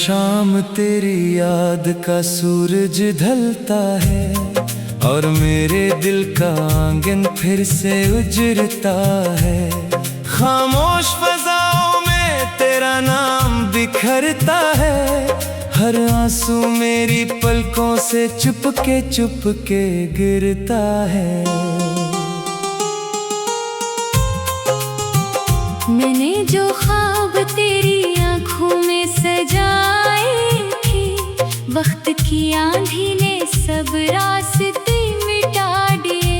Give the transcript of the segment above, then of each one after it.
शाम तेरी याद का सूरज ढलता है और मेरे दिल का आंगन फिर से उजड़ता है। खामोश फजाओं में तेरा नाम बिखरता है, हर आंसू मेरी पलकों से चुपके गिरता है। मैंने जो ख्वाब तेरी आँखों में सजाए थे, वक्त की आंधी ने सब रास्ते मिटा दिए।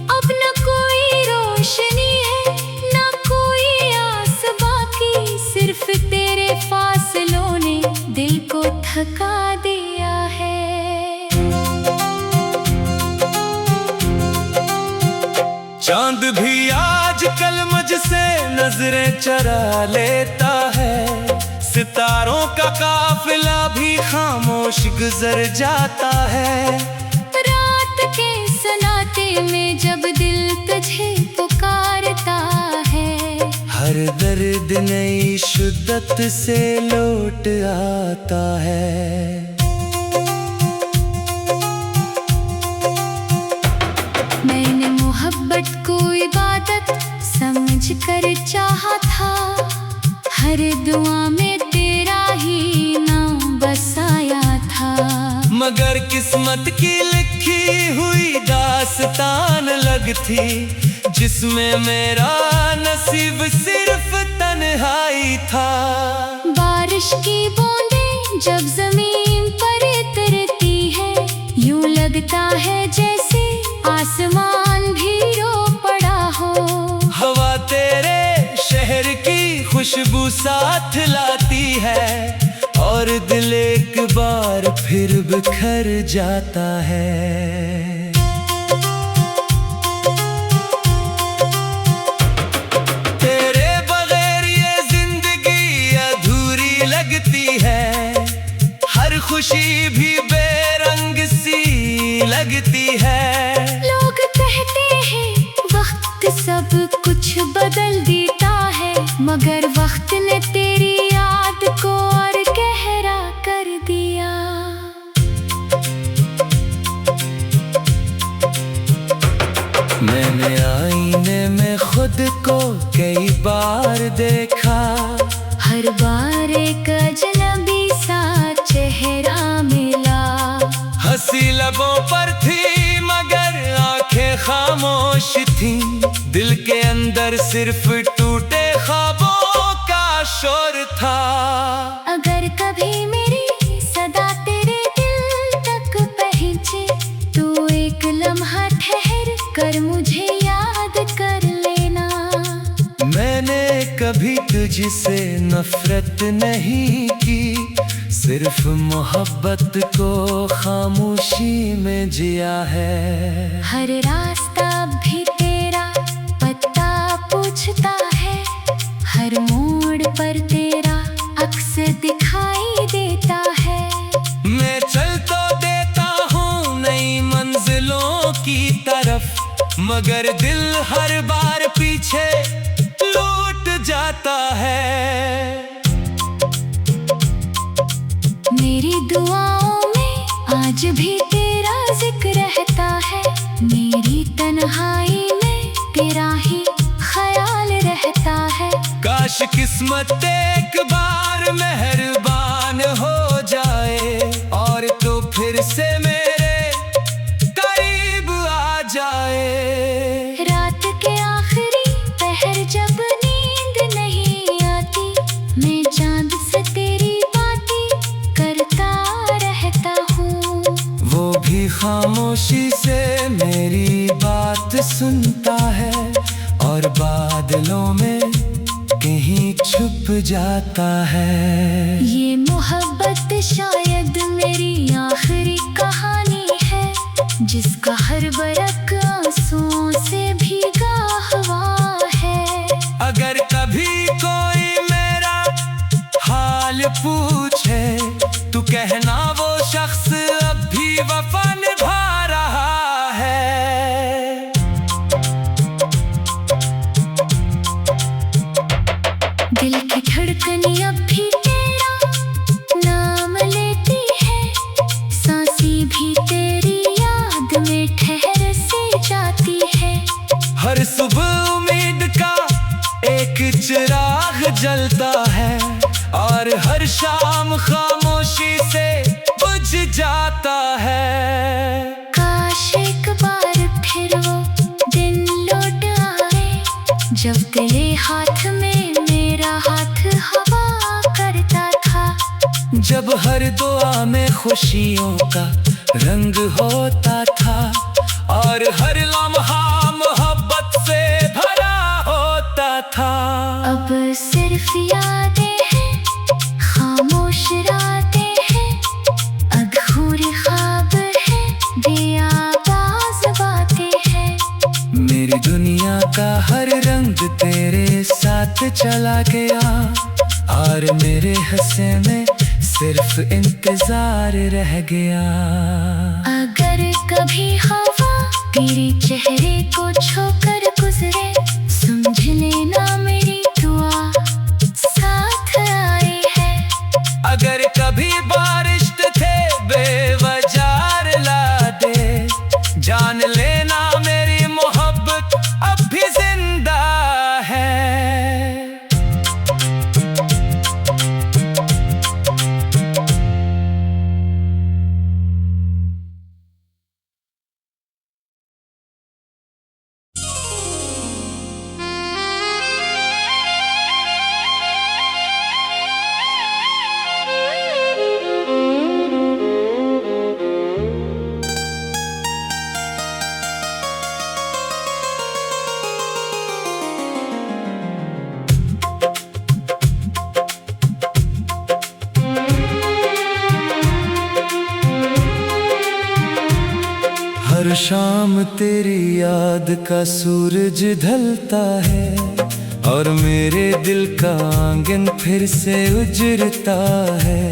अब न कोई रोशनी है न कोई आस बाकी, सिर्फ तेरे फासलों ने दिल को थका दिया है। चांद भी आजकल मुझसे नजरें चरा लेता है, सितारों का काफिला भी खामोश गुजर जाता है। रात के सन्नाटे में जब दिल तुझे पुकारता है, हर दर्द नई शिद्दत से लौट आता है। मैंने मोहब्बत को इबादत समझ कर चाहा था, हर दुआ में तेरा ही नाम बसाया था। मगर किस्मत की लिखी हुई दास्तान लगती, जिसमें मेरा नसीब सिर्फ तन्हाई था। बारिश की बूंदें जब जमीन पर उतरती है, यूं लगता है जैसे आसमान भी रो पड़ा हो। हवा तेरे शहर की खुशबू साथ लाती है और दिल एक बार फिर बिखर जाता है। तेरे बगैर ये जिंदगी अधूरी लगती है, हर खुशी भी बेरंग सी लगती है। लोग कहते हैं वक्त सब कुछ बदल देता है, मगर वक्त ने तेरी याद को और गहरा कर दिया। मैंने आईने में खुद को कई बार देखा, हर बार एक अजनबी सा चेहरा मिला। हंसी लबों पर थी मगर आंखें खामोश थीं, दिल के अंदर सिर्फ टूटे ख्वाबों का शोर था। अगर कभी मेरी सदा तेरे दिल तक पहुंचे, तो एक लम्हा ठहर कर मुझे याद कर लेना। मैंने कभी तुझसे नफरत नहीं की, सिर्फ मोहब्बत को खामोशी में जिया है। हर रास्ता भी तेरा पता पूछता है, हर मोड़ पर तेरा अक्स दिखाई देता है। मैं चल तो देता हूँ नई मंजिलों की तरफ, मगर दिल हर बार पीछे लौट जाता है। मेरी दुआओं में आज भी तेरा जिक्र रहता है, मेरी तन्हाई में तेरा ही ख्याल रहता है। काश किस्मत एक बार मेहरबान हो जाए और तो फिर से मेरे करीब आ जाए। रात के आखिरी पहर जब नींद नहीं आती, मैं चांद से तेरी बातें करता रहता हूँ। वो भी खामोशी से मेरी बात सुनता है और बादलों में कहीं छुप जाता है। ये मोहब्बत शायद मेरी आखिरी कहानी है, जिसका हर बरक आंसुओं से भीगा हुआ है। अगर कभी कोई मेरा हाल पूछे, तू कहना वो शख्स अब भी वफा निभा रहा है। दिल की धड़कन अब भी तेरा गम खामोशी से बुझ जाता है। काश एक बार फिर वो दिन लौट आए, जब तेरे हाथ में मेरा हाथ हवा करता था। जब हर दुआ में खुशियों का रंग होता था और हर लम्हा मोहब्बत से भरा होता था। अब सिर्फ यादें हैं, खामोश रातें हैं, अधूरे ख्वाब हैं, बेआवाज़ बातें हैं। मेरी दुनिया का हर रंग तेरे साथ चला गया और मेरे हंसे में सिर्फ इंतजार रह गया। अगर कभी हवा तेरे चेहरे को छूकर गुजरे, समझ लेना मेरी दुआ साथ आई है। अगर कभी बारिश थे बेवजह ला दे, जान लेना मेरी मोहब्बत अब भी जिंदा है। हर शाम तेरी याद का सूरज ढलता है और मेरे दिल का आंगन फिर से उजड़ता है।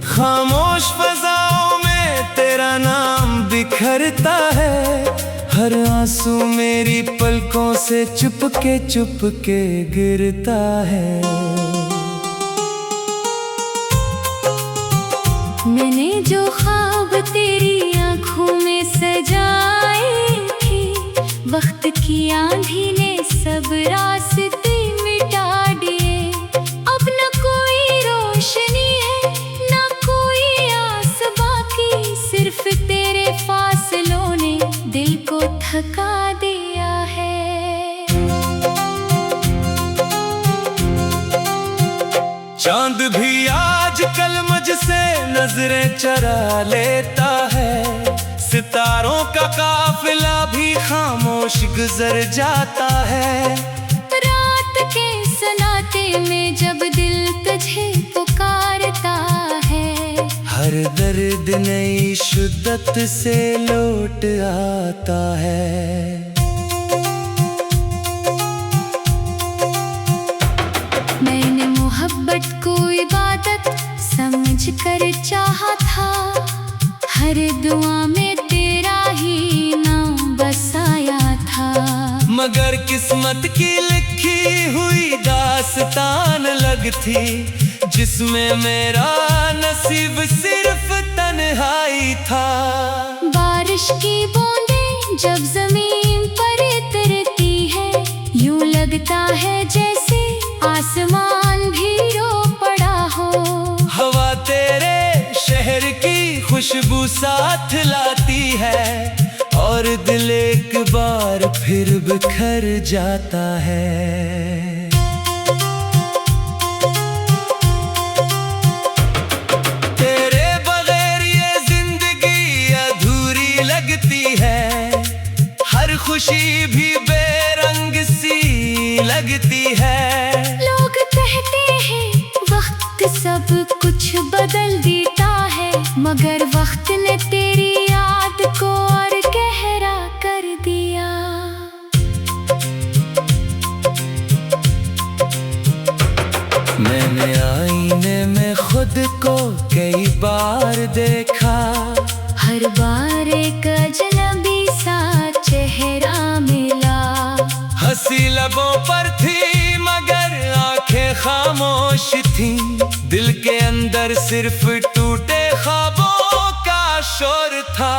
खामोश फजाओं में तेरा नाम बिखरता है, हर आंसू मेरी पलकों से चुपके गिरता है। मैंने जो ख्वाब तेरी आँखों में सजाए थे, वक्त की आंधी ने सब रास्ते मिटा दिए। अब न कोई रोशनी है, न कोई आस बाकी, सिर्फ तेरे फासलों ने दिल को थका दिया है। चांद भी आजकल मुझसे नजरें चरा लेता है, सितारों का काफिला भी खामोश गुजर जाता है। रात के सन्नाटे में जब दिल तुझे पुकारता है, हर दर्द नई शिद्दत से लौट आता है। मैंने मोहब्बत को इबादत समझ कर चाहा था, हर दुआ में तेरा ही नाम बसाया था। मगर किस्मत की लिखी हुई दास्तान अलग थी, जिसमें मेरा नसीब सिर्फ तन्हाई था। बारिश की बूंदें जब जमीन पर उतरती है, यूं लगता है जैसे आसमान भी रो पड़ा हो। हवा तेरे शहर की खुशबू साथ लाती है और दिल एक बार फिर बिखर जाता है। तेरे बगैर ये जिंदगी अधूरी लगती है, हर खुशी भी बेरंग सी लगती है। लोग कहते हैं वक्त सब कुछ बदल देता है, मगर वक्त ने तेरी याद को और गहरा कर दिया। मैंने आईने में खुद को कई बार देखा, हर बार एक अजनबी सा चेहरा मिला। हंसी लबों पर थी मगर आंखें खामोश थीं, दिल के अंदर सिर्फ टूटे ख्वाबों का शोर था।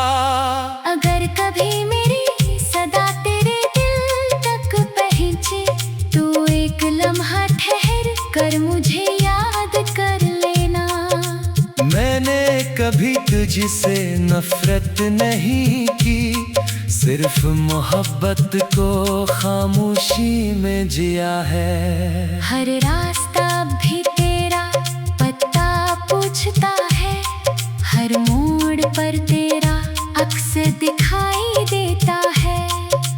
अगर कभी मेरी सदा तेरे दिल तक पहुंचे, तो एक लम्हा ठहर कर मुझे याद कर लेना। तुझसे नफरत नहीं की, सिर्फ मोहब्बत को खामोशी में जिया है। हर रास्ता भी तेरा पता पूछता है, हर मोड़ पर तेरा अक्स दिखाई देता है।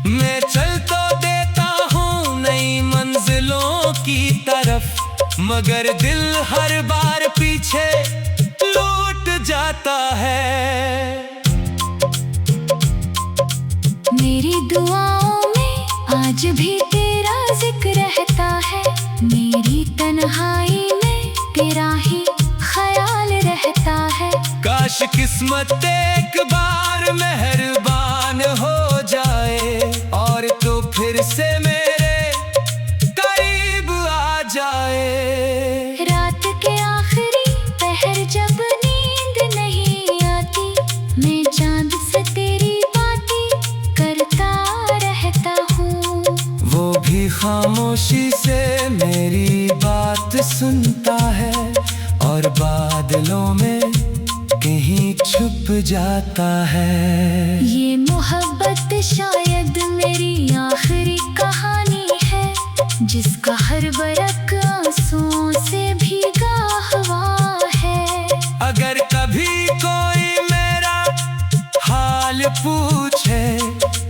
मैं चल तो देता हूँ नई मंजिलों की तरफ, मगर दिल हर बार पीछे लौट जाता है। मेरी दुआओं में आज भी तेरा जिक्र रहता है, मेरी तन्हाई में तेरा ही ख्याल रहता है। काश किस्मत एक बार मेहरबान हो जाए, और तो फिर से मेरे करीब आ जाए। रात के आखिरी पहर जब नींद नहीं आती, मैं चांद से तेरी बातें करता रहता हूँ। वो भी खामोशी से मेरी बात सुनता है, और बादलों में कहीं छुप जाता है। ये मोहब्बत शायद मेरी आखिरी कहानी है, जिसका हर बरक आंसुओं से भीगा हुआ है। अगर कभी कोई मेरा हाल पूछे,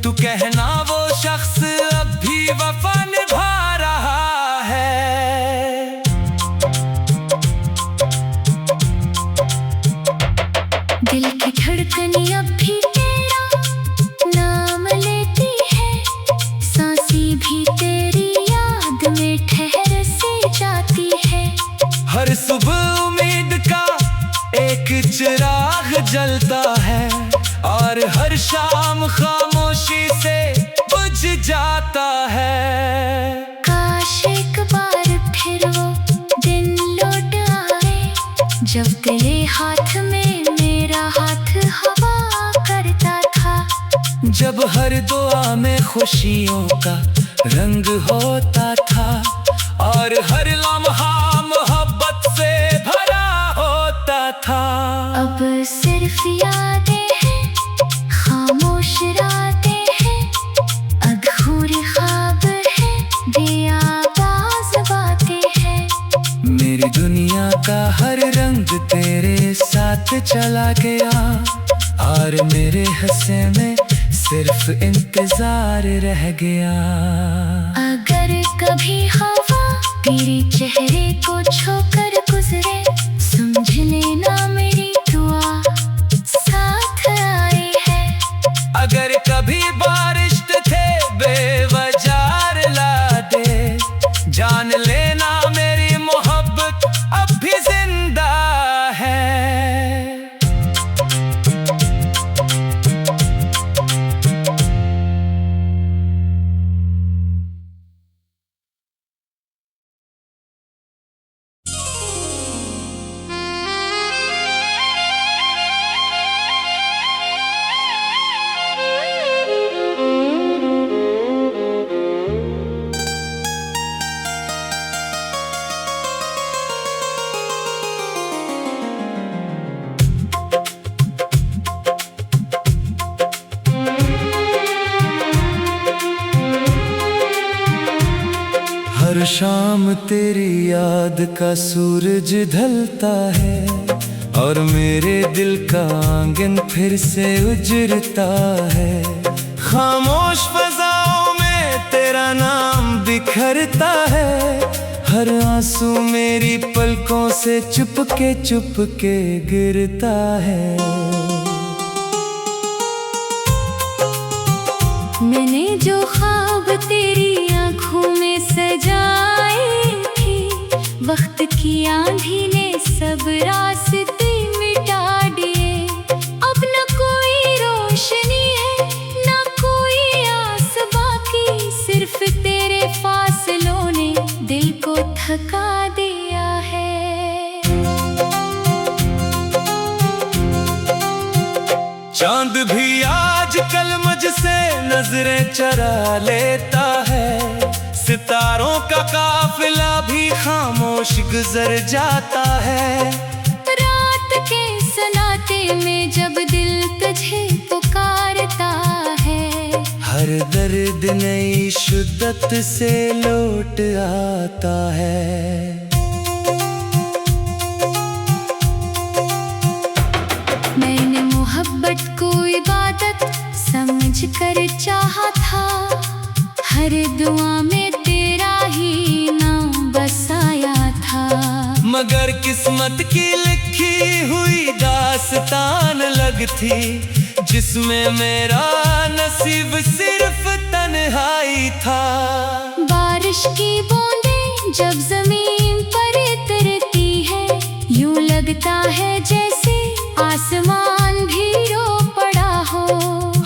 तू कहना वो शख्स अब भी वफा निभा रहा है। दिल की धड़कन अब भी तेरा नाम लेती है, सांसें भी तेरी याद में ठहर से जाती है। हर सुबह उम्मीद का एक चिराग जलता है, और हर शाम खामोशी से बुझ जाता है। काश एक बार फिर वो दिन लौट आए, जब तेरे हाथ में मेरा हाथ हवा करता था। जब हर दुआ में खुशियों का रंग होता था, और हर लम्हा मोहब्बत से भरा होता था। अब सिर्फ यादें हैं, खामोश रातें हैं, अधूरे ख्वाब हैं, बेआवाज़ बातें हैं। मेरी दुनिया का हर रंग तेरे साथ चला गया, और मेरे हंसे में सिर्फ इंतजार रह गया। अगर कभी हवा तेरे चेहरे को छूकर गुजरे, समझ लेना मेरी दुआ साथ आई है। अगर कभी बारिश थे बेवजार ला दे, जान लेना मेरी मोहब्बत अब भी जिंदा है। हर शाम तेरी याद का सूरज ढलता है, और मेरे दिल का आंगन फिर से उजड़ता है। खामोश फजाओं में तेरा नाम बिखरता है, हर आंसू मेरी पलकों से चुपके गिरता है। मैंने जो ख्वाब तेरी आँखों में सजाए थे, वक्त की आंधी ने सब रास्ते मिटा दिए। अब न कोई रोशनी है, न कोई आस बाकी, सिर्फ तेरे फासलों ने दिल को थका दिया है। चांद भी आजकल मुझसे नजरें चरा लेता है, सितारों का काफिला भी खामोश गुजर जाता है। रात के सन्नाटे में जब दिल तुझे पुकारता है, हर दर्द नई शिद्दत से लौट आता है। मैंने मोहब्बत को इबादत समझ कर चाहा था, हर दुआ में तेरा ही नाम बसाया था। मगर किस्मत की लिखी हुई दास्तान लगती, जिसमें मेरा नसीब सिर्फ तन्हाई था। बारिश की बूंदें जब जमीन पर उतरती है, यूं लगता है जैसे आसमान भी रो पड़ा हो।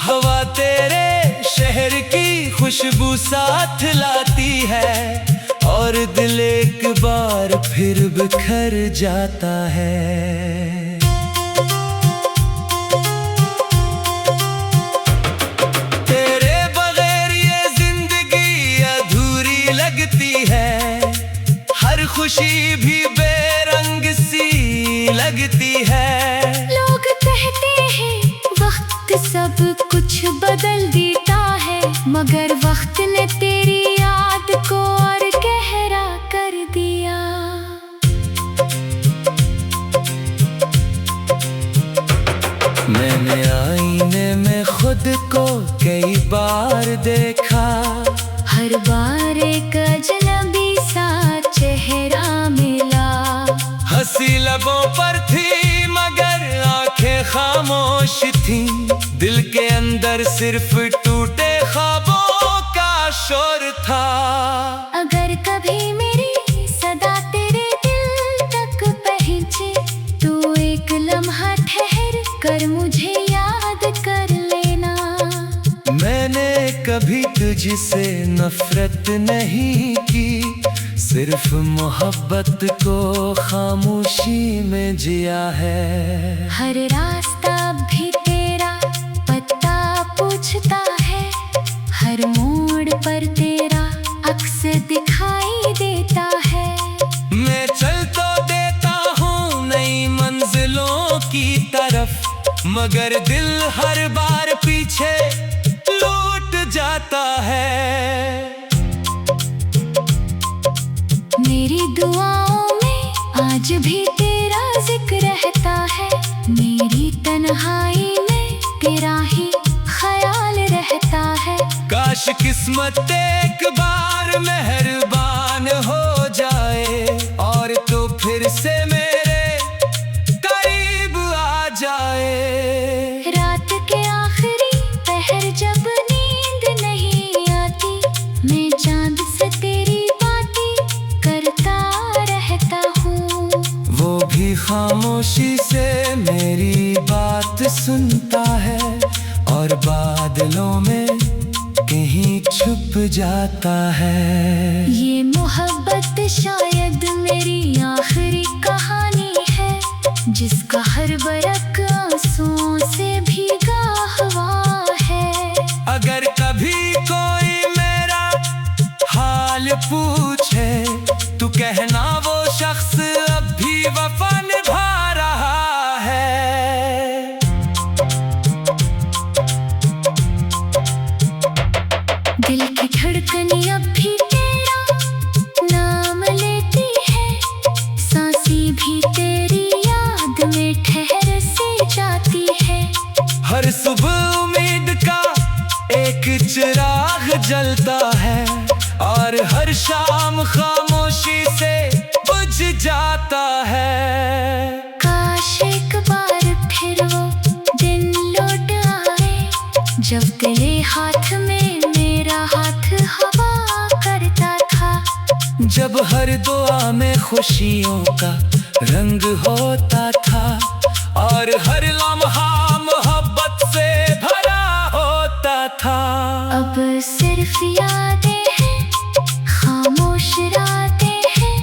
हवा तेरे शहर की खुशबू साथ लाती है, और दिल एक बार फिर बिखर जाता है। तेरे बगैर ये जिंदगी अधूरी लगती है, हर खुशी भी बेरंग सी लगती है। लोग कहते हैं वक्त सब कुछ बदल देता है, मगर वक्त ने तेरी याद को और गहरा कर दिया। मैंने आईने में खुद को कई बार देखा, हर बार एक अजनबी सा चेहरा मिला। हंसी लबों पर थी मगर आंखें खामोश थीं, दिल के अंदर सिर्फ टूटे ख्वाबों का शोर था। अगर कभी मेरी सदा तेरे दिल तक पहुंचे, तो एक लम्हा ठहर कर मुझे याद कर लेना। मैंने कभी तुझसे नफरत नहीं की, सिर्फ मोहब्बत को खामोशी में जिया है। हर रास्ता भी तेरा पता पूछता है, हर मोड़ पर तेरा अक्स दिखाई देता है। मैं चल तो देता हूँ नई मंजिलों की तरफ, मगर दिल हर बार पीछे लौट जाता है। मेरी दुआओं में आज भी तेरा जिक्र रहता है, मेरी तन्हाई में तेरा ही ख्याल रहता है। काश किस्मत एक बार मेहरबान हो जाए, और तो फिर से मेरे करीब आ जाए। रात के आखिरी पहर जब नींद नहीं आती, मैं चांद से तेरी बातें करता रहता हूँ। वो भी खामोशी से मेरी बात सुनता है, और बादलों में कहीं छुप जाता है। ये मोहब्बत शायद मेरी आखिरी कहानी है, जिसका हर बरक आंसुओं से भीगा हुआ है। अगर कभी कोई मेरा हाल पूछे, तू कहना वो शख्स अब भी वफा निभा रहा है। दिल की धड़कन अब भी तेरा नाम लेती है, सांसें भी तेरी याद में ठहर से जाती है। हर सुबह उम्मीद का एक चिराग जलता है, और हर शाम खामोशी से बुझ जाता है। काश एक बार फिर वो दिन लौट आए, जब तेरे हाथ में मेरा हाथ हवा करता था। जब हर दुआ में खुशियों का रंग होता था, और हर लम्हा मोहब्बत से भरा होता था। अब सिर्फ यादें हैं, खामोश रातें हैं,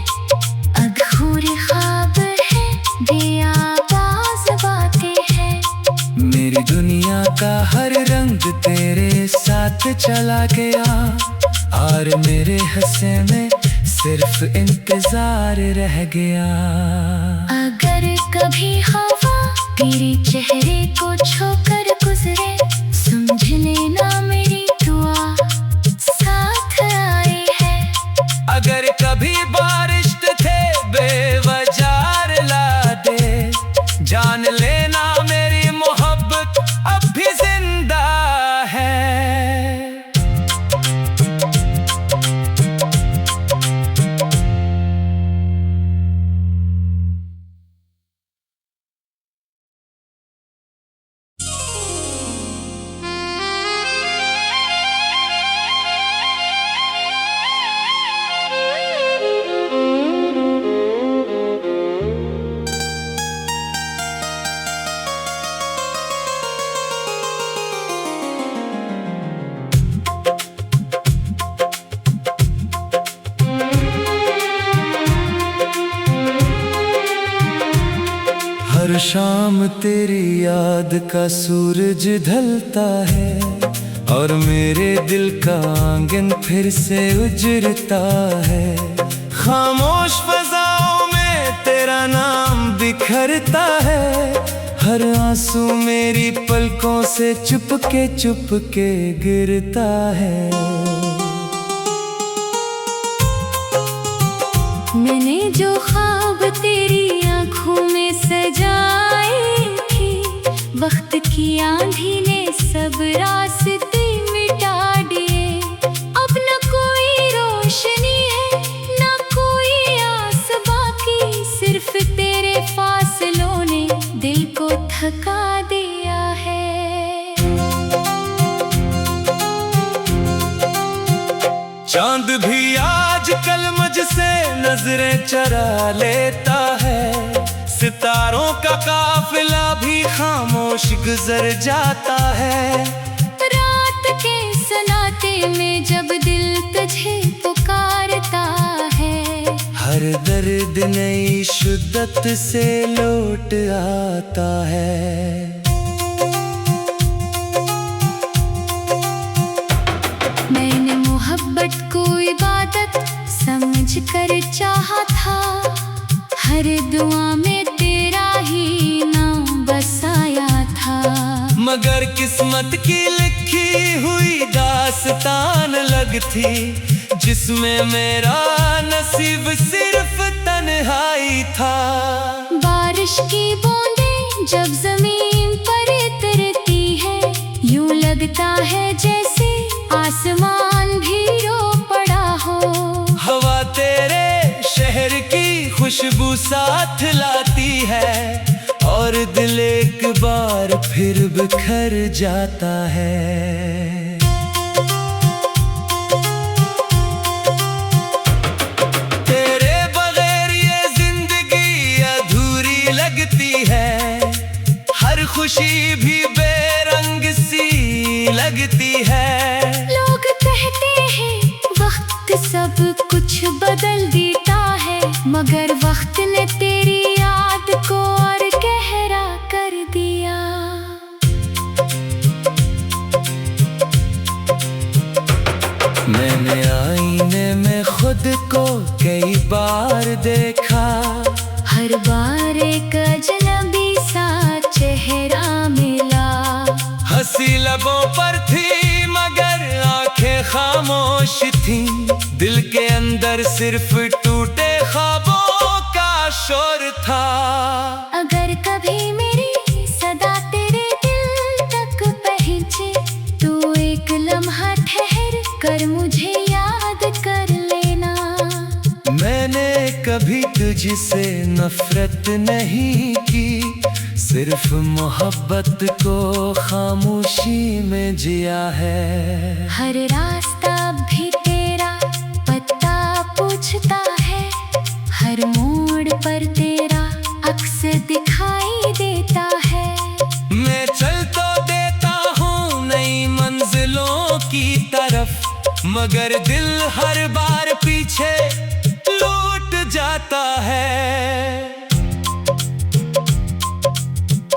अधूरे ख्वाब हैं, बेआवाज़ बातें हैं। मेरी दुनिया का हर रंग तेरे साथ चला गया, और मेरे हंसे में सिर्फ इंतजार रह गया। अगर कभी हवा तेरे चेहरे को छोकर गुजरे, समझ लेना मेरी दुआ साथ आई है। अगर कभी बारिश थे बेवजार ला दे, जान लेना मेरी मोहब्बत अब भी जिंदा है। हर शाम तेरी याद का सूरज ढलता है, और मेरे दिल का आंगन फिर से उजड़ता है। खामोश फजाओं में तेरा नाम बिखरता है, हर आंसू मेरी पलकों से चुपके गिरता है। मैंने जो ख्वाब तेरी आँखों में सजाए थे, वक्त की आंधी ने सब रास्ते मिटा दिए। अब न कोई रोशनी है, न कोई आस बाकी, सिर्फ तेरे फासलों ने दिल को थका दिया है। चांद भी आजकल मुझसे नजरें चरा लेता है, सितारों का काफिला भी खामोश गुजर जाता है। रात के सन्नाटे में जब दिल तुझे पुकारता है, हर दर्द नई शिद्दत से लौट आता है। मैंने मोहब्बत को इबादत समझ कर चाहा था, हर दुआ में तेरा ही नाम बसाया था। मगर किस्मत की लिखी हुई दास्तान लगती, जिसमें मेरा नसीब सिर्फ तन्हाई था। बारिश की बूंदें जब जमीन पर उतरती है, यूं लगता है जैसे आसमान भी रो पड़ा हो। हवा तेरे शहर की खुशबू साथ लाती है, और दिल एक बार फिर बिखर जाता है। तेरे बगैर ये जिंदगी अधूरी लगती है, हर खुशी भी बेरंग सी लगती है। लोग कहते हैं वक्त सब कुछ बदल देता है, मगर वक्त ने तेरी याद को और गहरा कर दिया। मैंने आईने में खुद को कई बार देखा, हर बार एक अजनबी सा चेहरा मिला। हंसी लबों पर थी मगर आंखें खामोश थीं, दिल के अंदर सिर्फ टूटे ख्वाबों का शोर था। अगर कभी मेरी सदा तेरे दिल तक पहुंचे, तो एक लम्हा ठहर कर मुझे याद कर लेना। मैंने कभी तुझसे नफरत नहीं की, सिर्फ मोहब्बत को खामोशी में जिया है। हर रास्ता भी तेरा पता पूछता है, हर मोड़ पर तेरा अक्स दिखाई देता है। मैं चल तो देता हूँ नई मंजिलों की तरफ, मगर दिल हर बार पीछे लौट जाता है।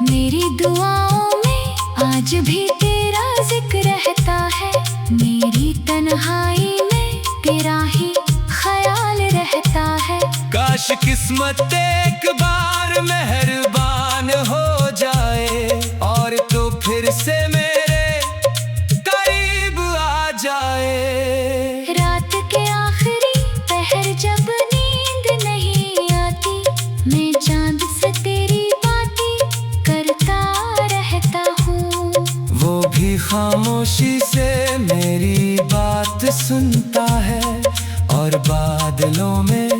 मेरी दुआओं में आज भी तेरा जिक्र रहता है, मेरी तन्हाई में तेरा ही ख्याल रहता है। काश किस्मत एक बार मेहरबान हो जाए, फिर से मेरे करीब आ जाए। रात के आखिरी पहर जब नींद नहीं आती, मैं चांद से तेरी बातें करता रहता हूँ। वो भी खामोशी से मेरी बात सुनता है और बादलों में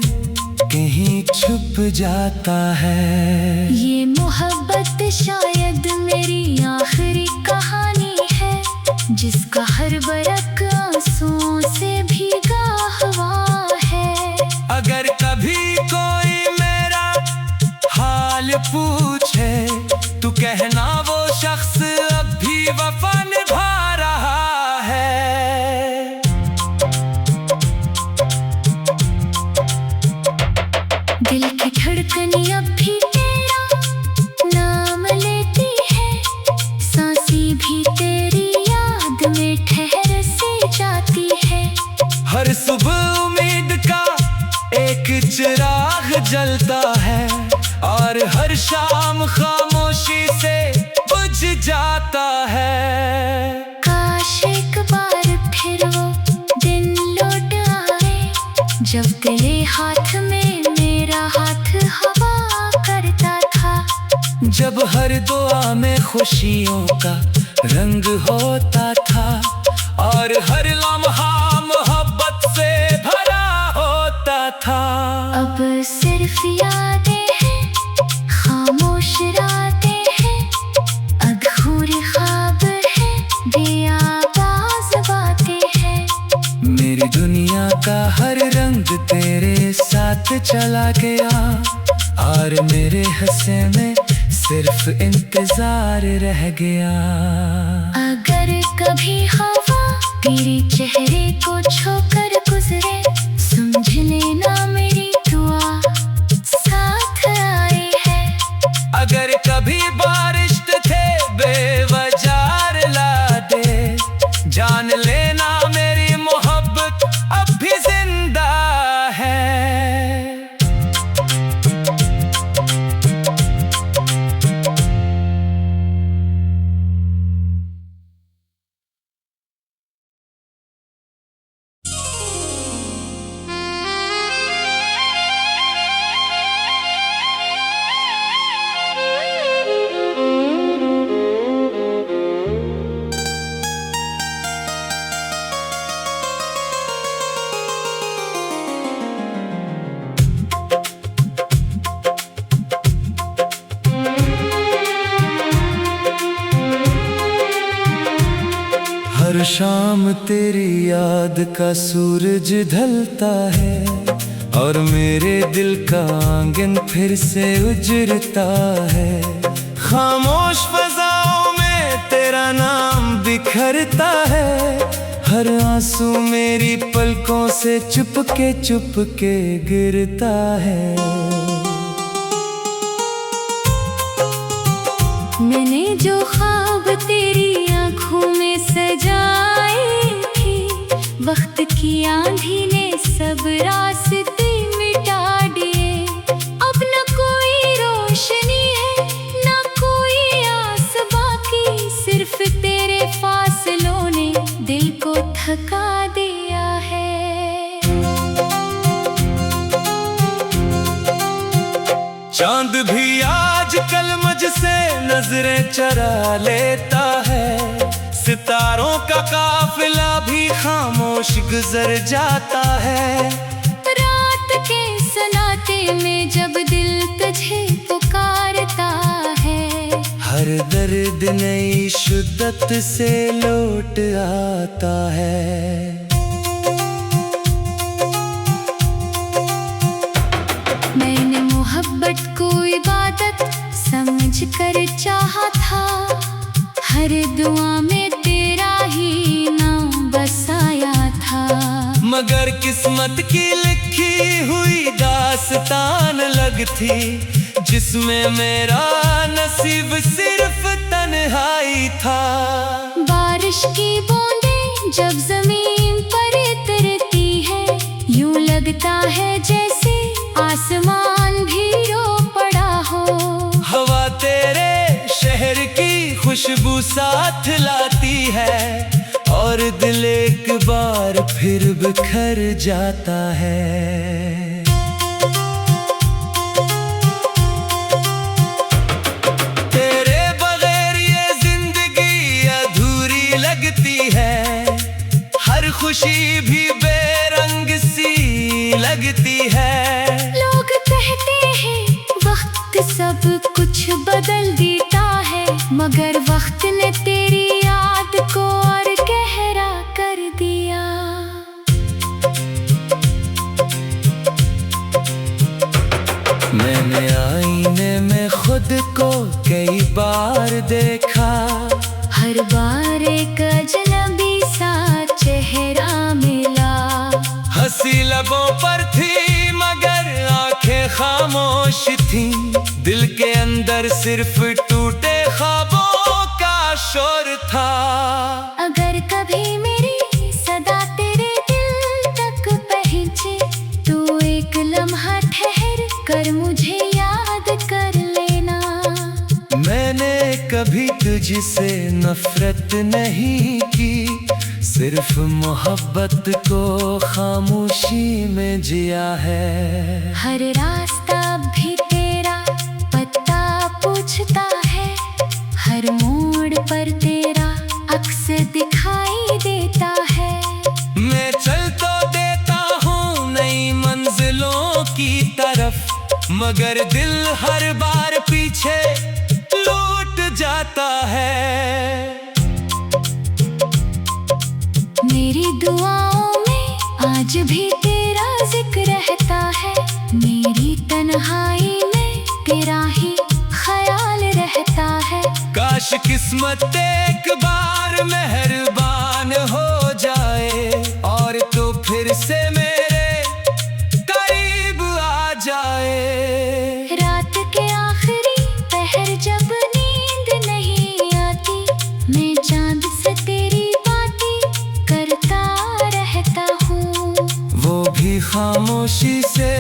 कहीं छुप जाता है। ये मोहब्बत शायद मेरी आखिरी कहानी है, जिसका हर बरक आंसुओं से भीगा हुआ है। अगर कभी कोई मेरा हाल पूछे तो कहना वो शख्स अब भी वफा निभा रहा है। दिल की धड़कन अब भी तेरा नाम लेती है, सांसें भी तेरी याद में ठहर से जाती है। हर सुबह उम्मीद का एक चिराग जलता है और हर शाम खामोशी से बुझ जाता है। काश एक बार फिर वो दिन लौट आए, जब तेरे हाथ में मेरा हाथ हवा करता था। जब हर दुआ में खुशियों का रंग होता था और हर लम्हा मोहब्बत से भरा होता था। अब सिर्फ यादें हैं, खामोश रातें हैं, अधूरे ख्वाब हैं, बेआवाज़ बातें हैं। मेरी दुनिया का हर रंग तेरे साथ चला गया और मेरे हंसे में सिर्फ इंतजार रह गया। अगर कभी हवा तेरे चेहरे को छूकर गुजरे, समझ लेना मेरी दुआ साथ आई है। अगर कभी बारिश थे बेवजह ला दे, जान लेना मेरी मोहब्बत अब भी जिंदा है। हर शाम तेरी याद का सूरज ढलता है और मेरे दिल का आंगन फिर से उजड़ता है। खामोश फजाओं में तेरा नाम बिखरता है, हर आंसू मेरी पलकों से चुपके गिरता है। मैंने जो ख्वाब तेरी आँखों में सजाए थे, वक्त की आंधी ने सब रास्ते मिटा दिए। अब न कोई रोशनी है, न कोई आस बाकी, सिर्फ तेरे फासलों ने दिल को थका दिया है। चांद भी आजकल मुझसे नजरें चरा लेता है, सितारों का काफिला भी खामोश गुजर जाता है। रात के सन्नाटे में जब दिल तुझे पुकारता है, हर दर्द नई शिद्दत से लौट आता है। मैंने मोहब्बत को इबादत समझ कर चाहा था, हर दुआ में तेरा ही नाम बसाया था। मगर किस्मत की लिखी हुई दास्तान लगती, जिसमें मेरा नसीब सिर्फ तन्हाई था। बारिश की बूंदें जब जमीन पर उतरती है, यूं लगता है जैसे आसमान भी रो पड़ा हो। हवा तेरे शहर की खुशबू साथ लाती है, और दिल एक बार फिर बिखर जाता है। तेरे बगैर ये जिंदगी अधूरी लगती है, हर खुशी भी बेरंग सी लगती है। लोग कहते हैं वक्त सब कुछ बदल देता है, मगर वक्त ने तेरी याद को और गहरा कर दिया। मैंने आईने में खुद को कई बार देखा, हर बार एक अजनबी सा चेहरा मिला। हंसी लबों पर थी मगर आंखें खामोश थीं, दिल के अंदर सिर्फ टूटे ख्वाबों का शोर था। अगर कभी मेरी सदा तेरे दिल तक पहुंचे, तो एक लम्हा ठहर कर मुझे याद कर लेना। मैंने कभी तुझसे नफरत नहीं की, सिर्फ मोहब्बत को खामोशी में जिया है। हर रास्ता भी तेरा पता पूछता है, हर मोड़ पर तेरा अक्स दिखाई देता है। मैं चल तो देता हूँ नई मंजिलों की तरफ, मगर दिल हर बार पीछे लौट जाता है। मेरी दुआओं में आज भी तेरा जिक्र रहता है, मेरी तन्हाई में तेरा ही ख्याल रहता है। काश किस्मत एक बार मेहरबान हो जाए, और तो फिर से मेरे करीब आ जाए। रात के आखिरी पहर जब नींद नहीं आती, मैं चांद से तेरी बातें करता रहता हूँ। वो भी खामोशी से